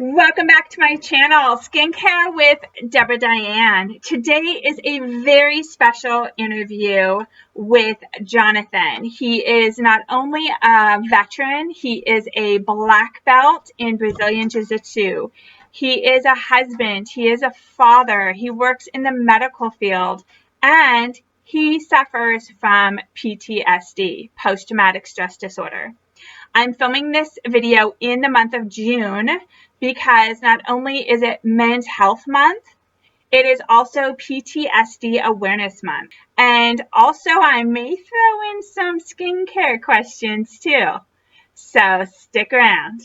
Welcome back to my channel, Skincare with Deborah Diane. Today is a very special interview with Jonathon. He is not only a veteran, he is a black belt in Brazilian Jujitsu. He is a husband, he is a father, he works in the medical field, and he suffers from PTSD, post-traumatic stress disorder. I'm filming this video in the month of June because not only is it Men's Health Month, it is also PTSD Awareness Month. And also I may throw in some skincare questions too. So stick around.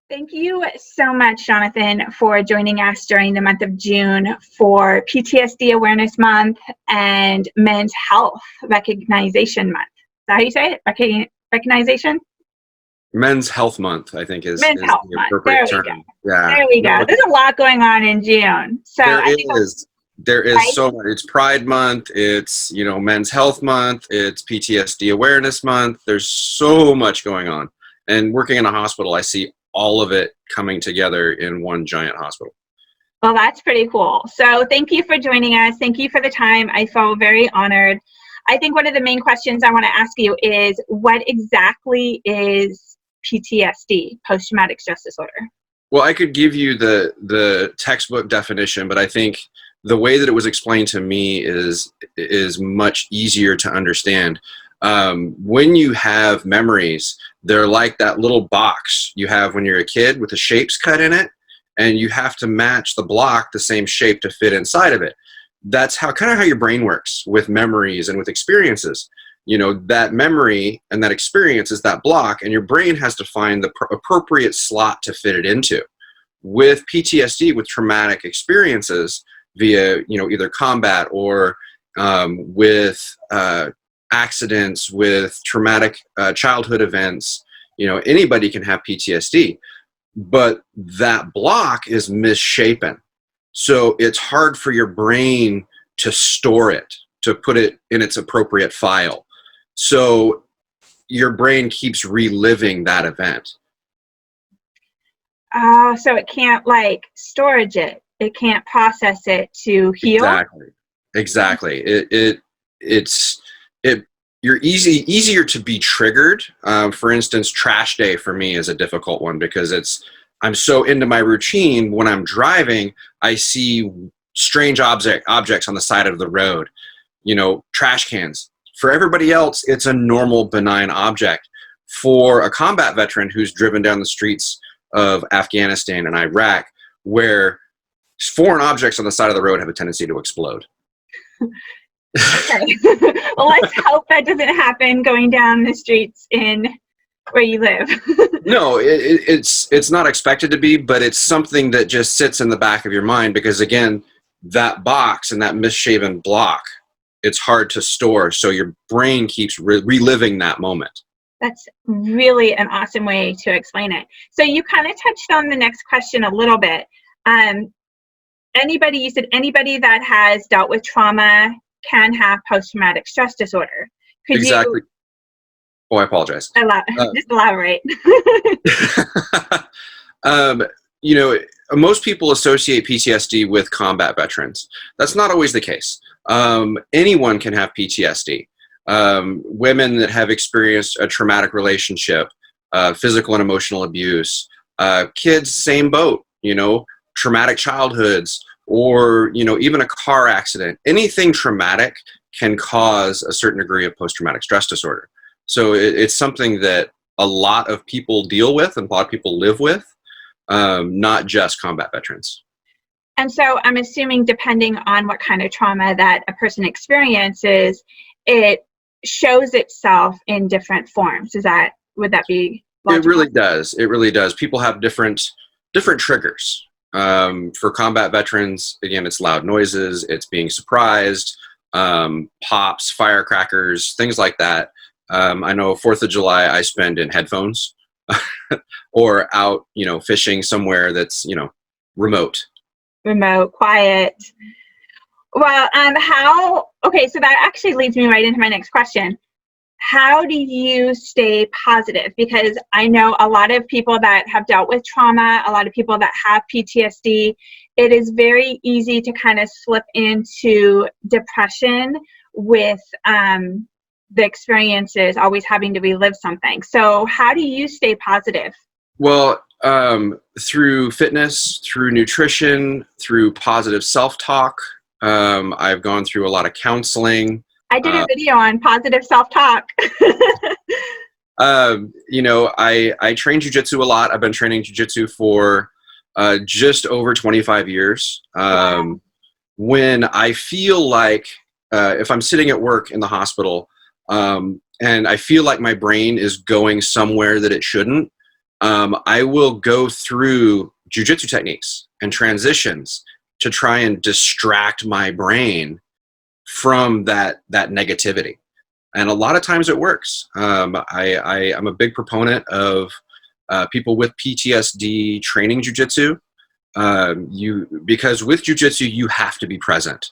Thank you so much, Jonathon, for joining us during the month of June for PTSD Awareness Month and Men's Health Recognition Month. Is that how you say it? Recognition? Men's Health Month, I think, is Men's Health the Month. appropriate There we term. go. Yeah. There we go. There's a lot going on in June. So There is right? so much. It's Pride Month. It's, Men's Health Month. It's PTSD Awareness Month. There's so much going on. And working in a hospital, I see all of it coming together in one giant hospital. Well, that's pretty cool. So thank you for joining us. Thank you for the time. I feel very honored. I think one of the main questions I want to ask you is, what exactly is PTSD, post-traumatic stress disorder? Well, I could give you the textbook definition, but I think the way that it was explained to me is much easier to understand. When you have memories, they're like that little box you have when you're a kid with the shapes cut in it, and you have to match the block the same shape to fit inside of it. That's kind of how your brain works with memories and with experiences. That memory and that experience is that block, and your brain has to find the appropriate slot to fit it into. With PTSD, with traumatic experiences via, either combat or with accidents, with traumatic childhood events, anybody can have PTSD, but that block is misshapen. So it's hard for your brain to store it, to put it in its appropriate file. So your brain keeps reliving that event. So it can't storage it. It can't process it to heal. Exactly. You're easier to be triggered. For instance, trash day for me is a difficult one because I'm so into my routine. When I'm driving, I see strange objects on the side of the road, trash cans. For everybody else, it's a normal, benign object. For a combat veteran who's driven down the streets of Afghanistan and Iraq, where foreign objects on the side of the road have a tendency to explode. Okay. Well, let's hope that doesn't happen going down the streets in where you live. No, it's not expected to be, but it's something that just sits in the back of your mind because, again, that box and that misshapen block, it's hard to store. So your brain keeps reliving that moment. That's really an awesome way to explain it. So you kind of touched on the next question a little bit. You said anybody that has dealt with trauma can have post-traumatic stress disorder. Exactly. Oh, I apologize. Just elaborate. Most people associate PTSD with combat veterans. That's not always the case. Anyone can have PTSD. Women that have experienced a traumatic relationship, physical and emotional abuse, kids, same boat, traumatic childhoods, or, even a car accident. Anything traumatic can cause a certain degree of post-traumatic stress disorder. So it's something that a lot of people deal with and a lot of people live with, not just combat veterans. And so I'm assuming, depending on what kind of trauma that a person experiences, it shows itself in different forms. Would that be logical? It really does. It really does. People have different triggers. For combat veterans, again, it's loud noises, it's being surprised, pops, firecrackers, things like that. I know 4th of July I spend in headphones or out, fishing somewhere that's, remote. Remote, quiet. Well, okay, so that actually leads me right into my next question. How do you stay positive? Because I know a lot of people that have dealt with trauma, a lot of people that have PTSD, it is very easy to kind of slip into depression with the experiences, always having to relive something. So how do you stay positive? Well, through fitness, through nutrition, through positive self-talk. I've gone through a lot of counseling. I did a video on positive self-talk. I train jujitsu a lot. I've been training jujitsu for just over 25 years. When I feel like, if I'm sitting at work in the hospital, and I feel like my brain is going somewhere that it shouldn't, I will go through jujitsu techniques and transitions to try and distract my brain from that negativity. And a lot of times it works. I'm a big proponent of people with PTSD training jujitsu. Because with jujitsu, you have to be present.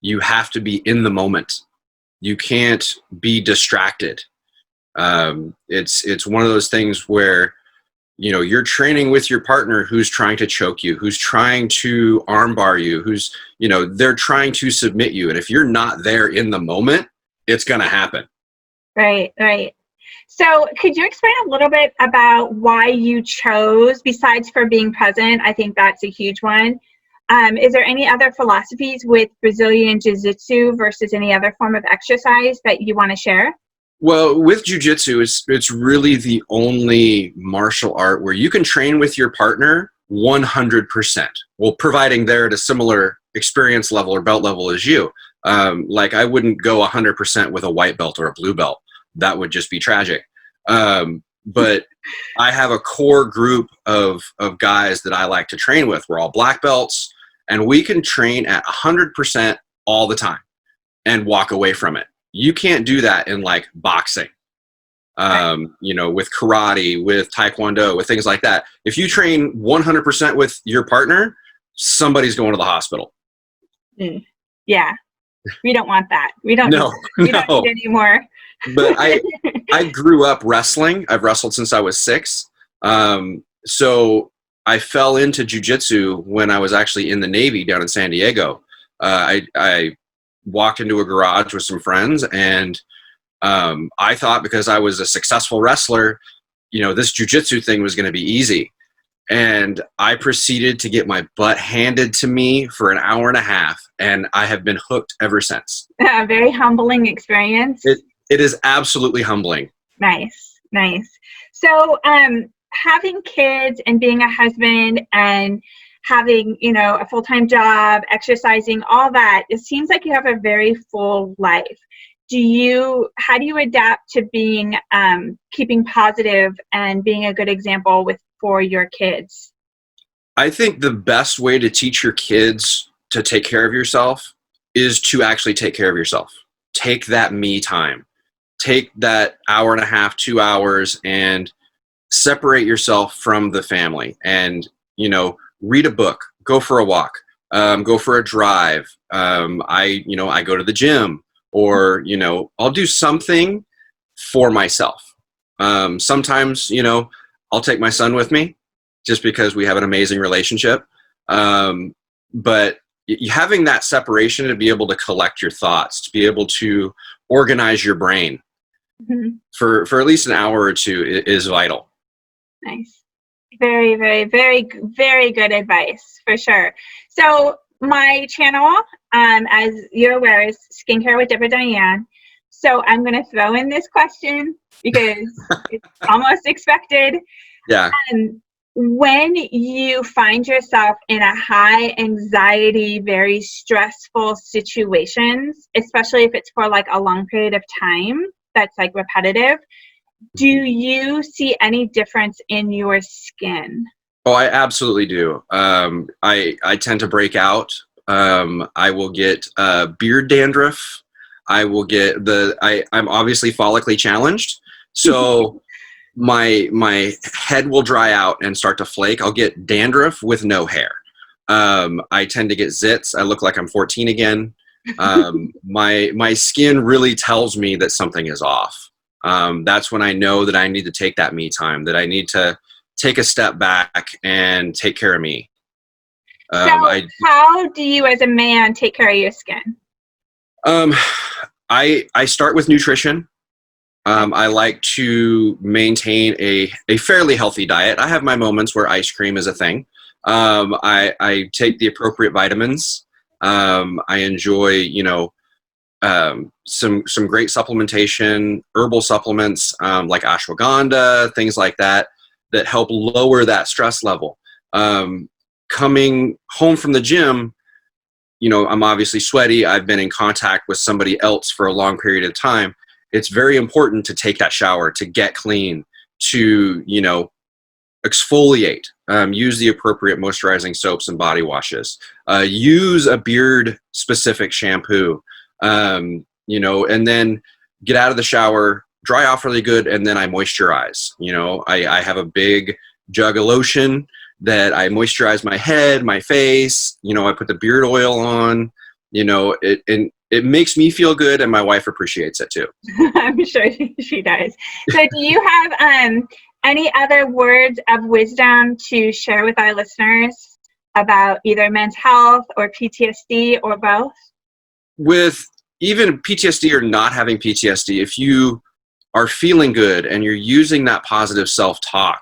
You have to be in the moment. You can't be distracted. It's one of those things where, you're training with your partner who's trying to choke you, who's trying to armbar you, who's, they're trying to submit you. And if you're not there in the moment, it's going to happen. Right. So could you explain a little bit about why you chose, besides for being present, I think that's a huge one. Is there any other philosophies with Brazilian Jiu-Jitsu versus any other form of exercise that you want to share? Well, with jiu-jitsu, it's really the only martial art where you can train with your partner 100%. Well, providing they're at a similar experience level or belt level as you. Like I wouldn't go 100% with a white belt or a blue belt. That would just be tragic. But I have a core group of guys that I like to train with. We're all black belts, and we can train at 100% all the time and walk away from it. You can't do that in like boxing, with karate, with taekwondo, with things like that. If you train 100% with your partner, somebody's going to the hospital. Yeah, we don't want that. We don't don't need any more. But I grew up wrestling. I've wrestled since I was 6. So I fell into jiu-jitsu when I was actually in the Navy down in San Diego. I walked into a garage with some friends, and I thought because I was a successful wrestler, this jiu-jitsu thing was going to be easy. And I proceeded to get my butt handed to me for an hour and a half, and I have been hooked ever since. A very humbling experience. It is absolutely humbling. Nice. So having kids and being a husband and having, a full-time job, exercising, all that, it seems like you have a very full life. How do you adapt to being, keeping positive and being a good example for your kids? I think the best way to teach your kids to take care of yourself is to actually take care of yourself. Take that me time. Take that hour and a half, 2 hours, and separate yourself from the family. And, read a book, go for a walk, go for a drive. I go to the gym, or, I'll do something for myself. Sometimes, I'll take my son with me just because we have an amazing relationship. But having that separation to be able to collect your thoughts, to be able to organize your brain for at least an hour or two is vital. Nice. Very, very, very, very good advice, for sure. So my channel, as you're aware, is Skincare with Deborah Diane. So I'm going to throw in this question because it's almost expected. Yeah. When you find yourself in a high anxiety, very stressful situations, especially if it's for like a long period of time, that's like repetitive, do you see any difference in your skin? Oh, I absolutely do. I tend to break out. I will get beard dandruff. I will get I'm obviously follically challenged, so my head will dry out and start to flake. I'll get dandruff with no hair. I tend to get zits. I look like I'm 14 again. My skin really tells me that something is off. That's when I know that I need to take that me time, that I need to take a step back and take care of me. How do you as a man take care of your skin? I start with nutrition. I like to maintain a fairly healthy diet. I have my moments where ice cream is a thing. I take the appropriate vitamins. I enjoy, some great supplementation, herbal supplements like ashwagandha, things like that, that help lower that stress level. Coming home from the gym, I'm obviously sweaty. I've been in contact with somebody else for a long period of time. It's very important to take that shower, to get clean, to, exfoliate, use the appropriate moisturizing soaps and body washes, use a beard specific shampoo, and then get out of the shower, dry off really good, and then I moisturize. I have a big jug of lotion that I moisturize my head, my face. I put the beard oil on. It makes me feel good, and my wife appreciates it too. I'm sure she does. So do you have any other words of wisdom to share with our listeners about either men's health or PTSD or both? With even PTSD or not having PTSD, if you are feeling good and you're using that positive self-talk,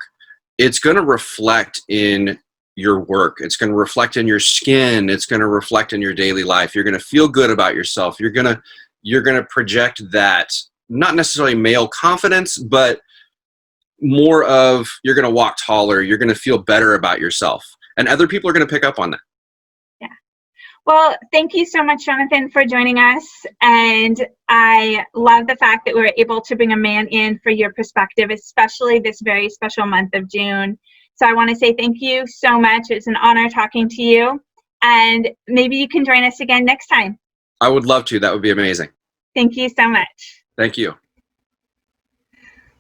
it's going to reflect in your work. It's going to reflect in your skin. It's going to reflect in your daily life. You're going to feel good about yourself. You're going to project that, not necessarily male confidence, but more of, you're going to walk taller. You're going to feel better about yourself, and other people are going to pick up on that. Yeah. Well, thank you so much, Jonathon, for joining us. And I love the fact that we were able to bring a man in for your perspective, especially this very special month of June. So I want to say thank you so much. It's an honor talking to you. And maybe you can join us again next time. I would love to. That would be amazing. Thank you so much. Thank you.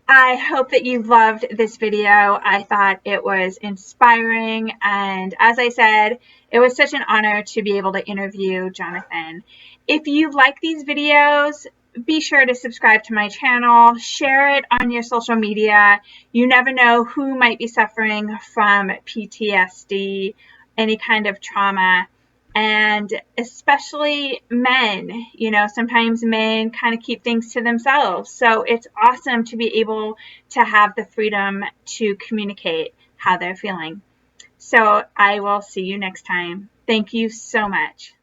I hope that you loved this video. I thought it was inspiring. And as I said, it was such an honor to be able to interview Jonathon. If you like these videos, be sure to subscribe to my channel, share it on your social media. You never know who might be suffering from PTSD, any kind of trauma. And especially men, sometimes men kind of keep things to themselves. So it's awesome to be able to have the freedom to communicate how they're feeling. So I will see you next time. Thank you so much.